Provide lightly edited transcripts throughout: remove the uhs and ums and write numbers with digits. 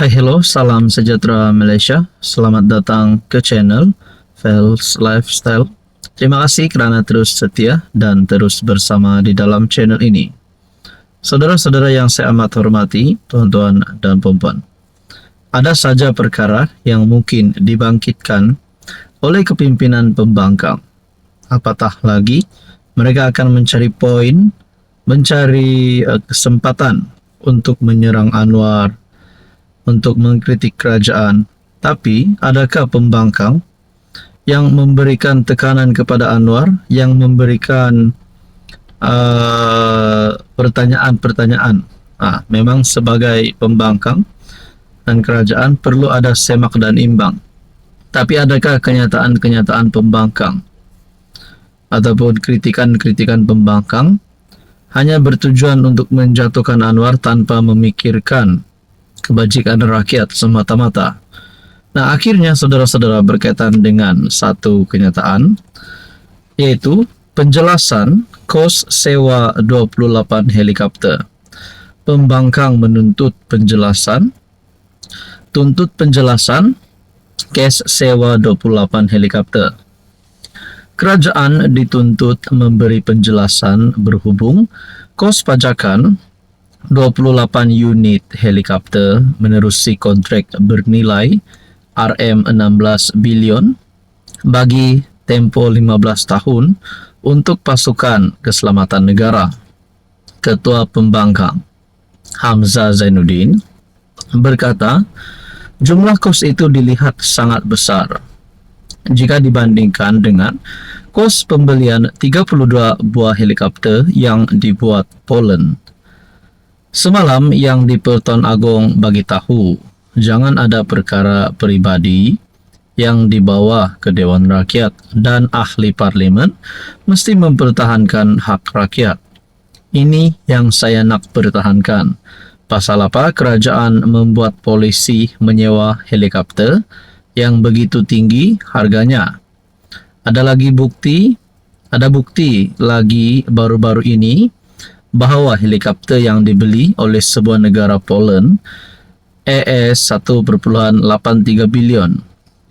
Hai hello, salam sejahtera Malaysia. Selamat datang ke channel Fels Lifestyle. Terima kasih kerana terus setia dan terus bersama di dalam channel ini. Saudara-saudara yang saya amat hormati, tuan-tuan dan puan-puan. Ada saja perkara yang mungkin dibangkitkan oleh kepimpinan pembangkang. Apatah lagi, mereka akan mencari poin, mencari kesempatan untuk menyerang Anwar, untuk mengkritik kerajaan. Tapi adakah pembangkang yang memberikan tekanan kepada Anwar, yang memberikan pertanyaan-pertanyaan? Memang sebagai pembangkang dan kerajaan perlu ada semak dan imbang. Tapi adakah kenyataan-kenyataan pembangkang ataupun kritikan-kritikan pembangkang hanya bertujuan untuk menjatuhkan Anwar tanpa memikirkan kebajikan rakyat semata-mata? Nah, akhirnya saudara-saudara berkaitan dengan satu kenyataan, yaitu penjelasan kos sewa 28 helikopter. Pembangkang menuntut penjelasan, kes sewa 28 helikopter. Kerajaan dituntut memberi penjelasan berhubung kos pajakan 28 unit helikopter menerusi kontrak bernilai RM16 bilion bagi tempoh 15 tahun untuk pasukan keselamatan negara. Ketua Pembangkang Hamzah Zainuddin berkata, jumlah kos itu dilihat sangat besar jika dibandingkan dengan kos pembelian 32 buah helikopter yang dibuat Poland. Semalam yang di Pertuan Agong bagi tahu, jangan ada perkara peribadi yang dibawa ke Dewan Rakyat dan ahli parlimen mesti mempertahankan hak rakyat. Ini yang saya nak pertahankan. Pasal apa kerajaan membuat polisi menyewa helikopter yang begitu tinggi harganya? Ada bukti lagi baru-baru ini bahawa helikopter yang dibeli oleh sebuah negara Poland AS 1.83 bilion.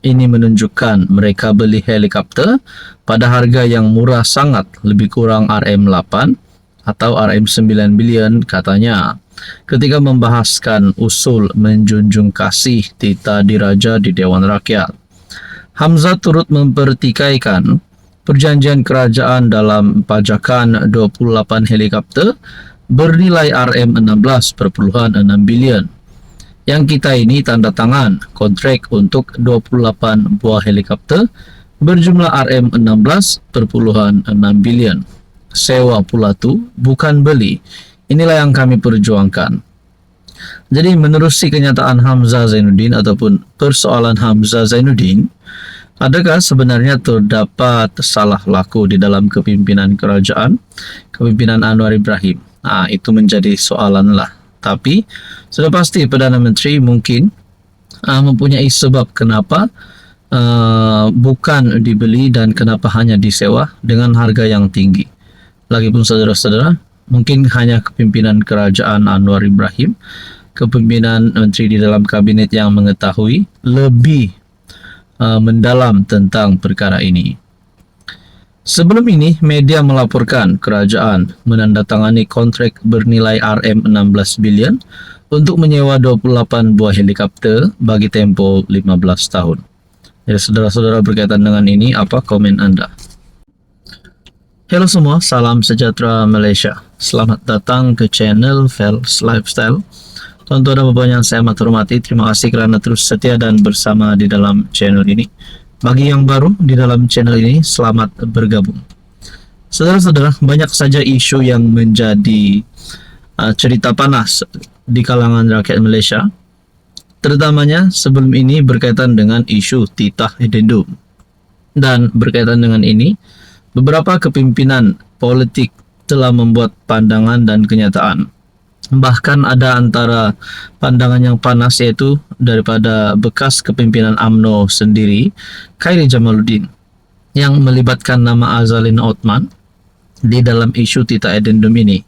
Ini menunjukkan mereka beli helikopter pada harga yang murah sangat, lebih kurang RM8 atau RM9 bilion katanya, ketika membahaskan usul menjunjung kasih tita diraja di Dewan Rakyat. Hamzah turut mempertikaikan perjanjian kerajaan dalam pajakan 28 helikopter bernilai RM16.6 bilion. Yang kita ini tanda tangan kontrak untuk 28 buah helikopter berjumlah RM16.6 bilion. Sewa pula tu, bukan beli. Inilah yang kami perjuangkan. Jadi menerusi kenyataan Hamzah Zainuddin ataupun persoalan Hamzah Zainuddin, adakah sebenarnya terdapat salah laku di dalam kepimpinan kerajaan, kepimpinan Anwar Ibrahim? Itu menjadi soalan lah. Tapi sudah pasti Perdana Menteri mungkin mempunyai sebab kenapa bukan dibeli dan kenapa hanya disewa dengan harga yang tinggi. Lagipun saudara-saudara, mungkin hanya kepimpinan kerajaan Anwar Ibrahim, kepimpinan menteri di dalam kabinet yang mengetahui lebih mendalam tentang perkara ini. Sebelum ini, media melaporkan kerajaan menandatangani kontrak bernilai RM16 bilion untuk menyewa 28 buah helikopter bagi tempoh 15 tahun. Jadi saudara-saudara berkaitan dengan ini, apa komen anda? Hello semua, salam sejahtera Malaysia. Selamat datang ke channel Fels Lifestyle. Tuan-tuan dan puan yang saya amat hormati, terima kasih kerana terus setia dan bersama di dalam channel ini. Bagi yang baru di dalam channel ini, selamat bergabung. Saudara-saudara, banyak saja isu yang menjadi cerita panas di kalangan rakyat Malaysia. Terutamanya sebelum ini berkaitan dengan isu titah addendum. Dan berkaitan dengan ini, beberapa kepimpinan politik telah membuat pandangan dan kenyataan. Bahkan ada antara pandangan yang panas yaitu daripada bekas kepimpinan UMNO sendiri, Khairi Jamaluddin, yang melibatkan nama Azalin Othman di dalam isu titah addendum ini.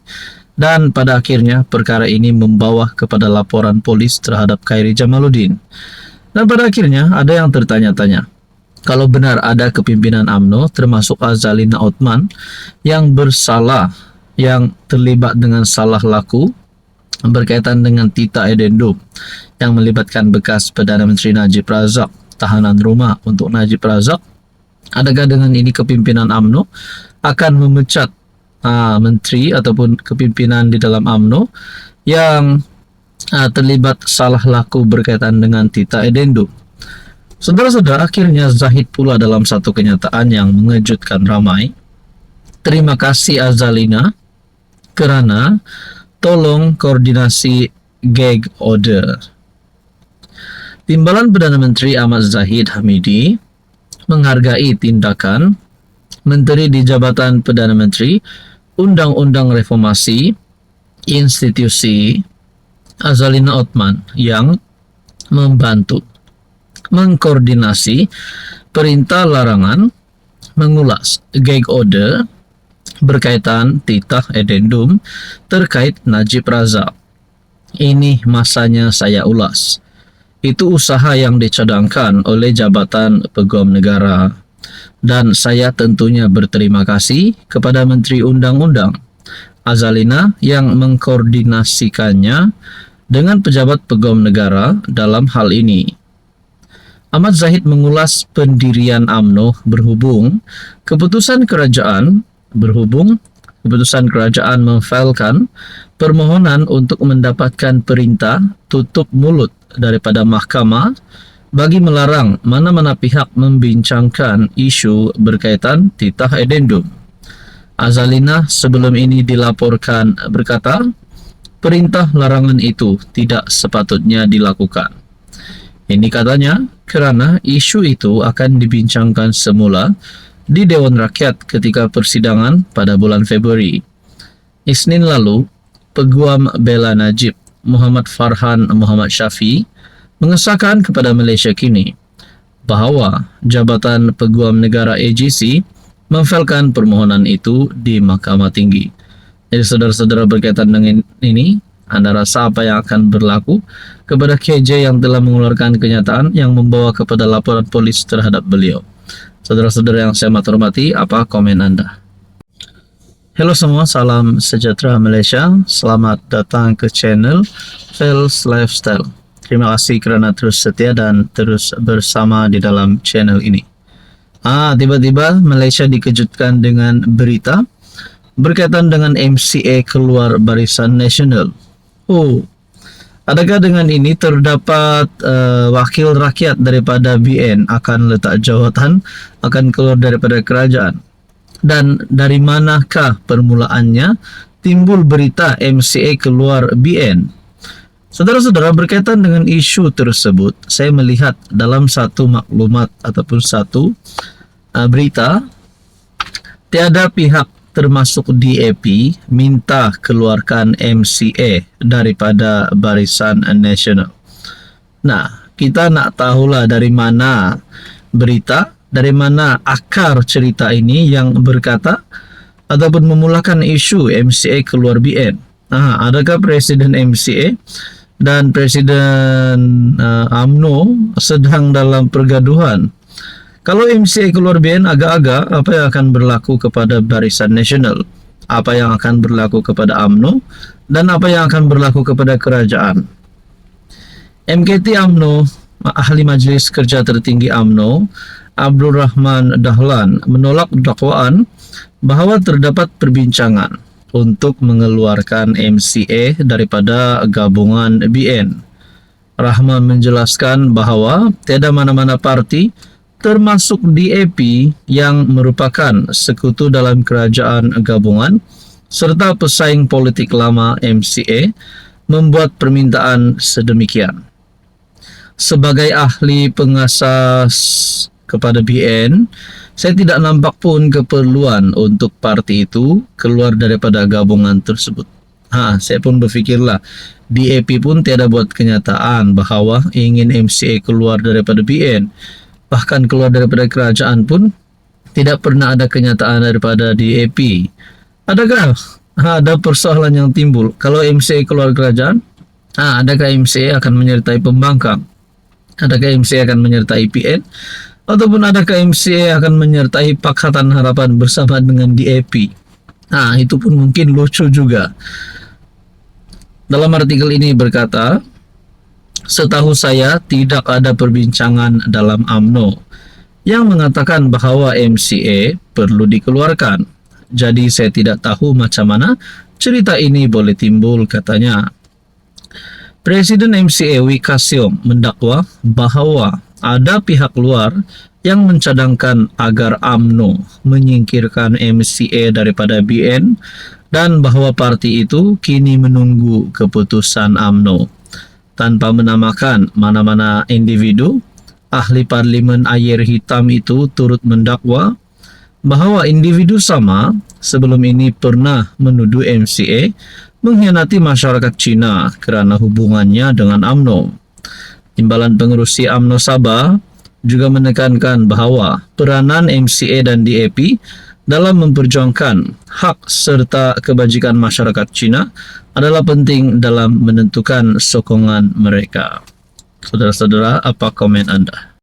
Dan pada akhirnya perkara ini membawa kepada laporan polis terhadap Khairi Jamaluddin. Dan pada akhirnya ada yang tertanya-tanya, kalau benar ada kepimpinan UMNO termasuk Azalina Othman yang bersalah, yang terlibat dengan salah laku berkaitan dengan Tita Edendum yang melibatkan bekas Perdana Menteri Najib Razak, tahanan rumah untuk Najib Razak, adakah dengan ini kepimpinan UMNO akan memecat menteri ataupun kepimpinan di dalam UMNO yang terlibat salah laku berkaitan dengan Tita Edendum? Saudara-saudara, akhirnya Zahid pula dalam satu kenyataan yang mengejutkan ramai. Terima kasih Azalina kerana tolong koordinasi gag order. Timbalan Perdana Menteri Ahmad Zahid Hamidi menghargai tindakan Menteri di Jabatan Perdana Menteri Undang-Undang Reformasi Institusi Azalina Othman yang membantu mengkoordinasi perintah larangan mengulas gag order berkaitan Tita Edendum terkait Najib Razak. Ini masanya saya ulas. Itu usaha yang dicadangkan oleh Jabatan Peguam Negara. Dan saya tentunya berterima kasih kepada Menteri Undang-Undang Azalina yang mengkoordinasikannya dengan pejabat Peguam Negara dalam hal ini. Ahmad Zahid mengulas pendirian UMNO berhubung keputusan kerajaan memfailkan permohonan untuk mendapatkan perintah tutup mulut daripada mahkamah bagi melarang mana-mana pihak membincangkan isu berkaitan Tita Edendum. Azalina sebelum ini dilaporkan berkata, perintah larangan itu tidak sepatutnya dilakukan. Ini katanya kerana isu itu akan dibincangkan semula di Dewan Rakyat ketika persidangan pada bulan Februari. Isnin lalu, Peguam Bela Najib Muhammad Farhan Muhammad Syafi mengesahkan kepada Malaysia Kini bahawa Jabatan Peguam Negara AGC memfailkan permohonan itu di Mahkamah Tinggi. Jadi saudara-saudara, berkaitan dengan ini, anda rasa apa yang akan berlaku kepada KJ yang telah mengeluarkan kenyataan yang membawa kepada laporan polis terhadap beliau? Saudara-saudara yang saya hormati, apa komen anda? Hello semua, salam sejahtera Malaysia. Selamat datang ke channel Fels Lifestyle. Terima kasih kerana terus setia dan terus bersama di dalam channel ini. Tiba-tiba Malaysia dikejutkan dengan berita berkaitan dengan MCA keluar Barisan Nasional. Adakah dengan ini terdapat wakil rakyat daripada BN akan letak jawatan, akan keluar daripada kerajaan? Dan dari manakah permulaannya timbul berita MCA keluar BN? Saudara-saudara, berkaitan dengan isu tersebut, saya melihat dalam satu maklumat ataupun satu berita, tiada pihak termasuk DAP minta keluarkan MCA daripada Barisan Nasional. Nah, kita nak tahulah dari mana berita, dari mana akar cerita ini yang berkata ataupun memulakan isu MCA keluar BN. Adakah Presiden MCA dan Presiden UMNO sedang dalam pergaduhan? Kalau MCA keluar BN, agak-agak apa yang akan berlaku kepada Barisan Nasional? Apa yang akan berlaku kepada UMNO? Dan apa yang akan berlaku kepada kerajaan? MKT UMNO, Ahli Majlis Kerja Tertinggi UMNO, Abdul Rahman Dahlan menolak dakwaan bahawa terdapat perbincangan untuk mengeluarkan MCA daripada gabungan BN. Rahman menjelaskan bahawa tiada mana-mana parti termasuk DAP yang merupakan sekutu dalam kerajaan gabungan serta pesaing politik lama MCA membuat permintaan sedemikian. Sebagai ahli pengasas kepada BN, saya tidak nampak pun keperluan untuk parti itu keluar daripada gabungan tersebut. Saya pun berfikirlah, DAP pun tiada buat kenyataan bahawa ingin MCA keluar daripada BN. Bahkan keluar daripada kerajaan pun tidak pernah ada kenyataan daripada DAP. Adakah ada persoalan yang timbul. Kalau MCA keluar kerajaan, adakah MCA akan menyertai pembangkang? Adakah MCA akan menyertai PN? Ataupun adakah MCA akan menyertai Pakatan Harapan bersama dengan DAP? Itu pun mungkin lucu juga. Dalam artikel ini berkata, setahu saya tidak ada perbincangan dalam UMNO yang mengatakan bahwa MCA perlu dikeluarkan. Jadi saya tidak tahu macam mana cerita ini boleh timbul, katanya. Presiden MCA Wika Siong mendakwa bahwa ada pihak luar yang mencadangkan agar UMNO menyingkirkan MCA daripada BN dan bahwa parti itu kini menunggu keputusan UMNO. Tanpa menamakan mana-mana individu, ahli parlimen air hitam itu turut mendakwa bahwa individu sama sebelum ini pernah menuduh MCA mengkhianati masyarakat Cina kerana hubungannya dengan UMNO. Timbalan Pengerusi UMNO Sabah juga menekankan bahwa peranan MCA dan DAP dalam memperjuangkan hak serta kebajikan masyarakat Cina adalah penting dalam menentukan sokongan mereka. Saudara-saudara, apa komen Anda?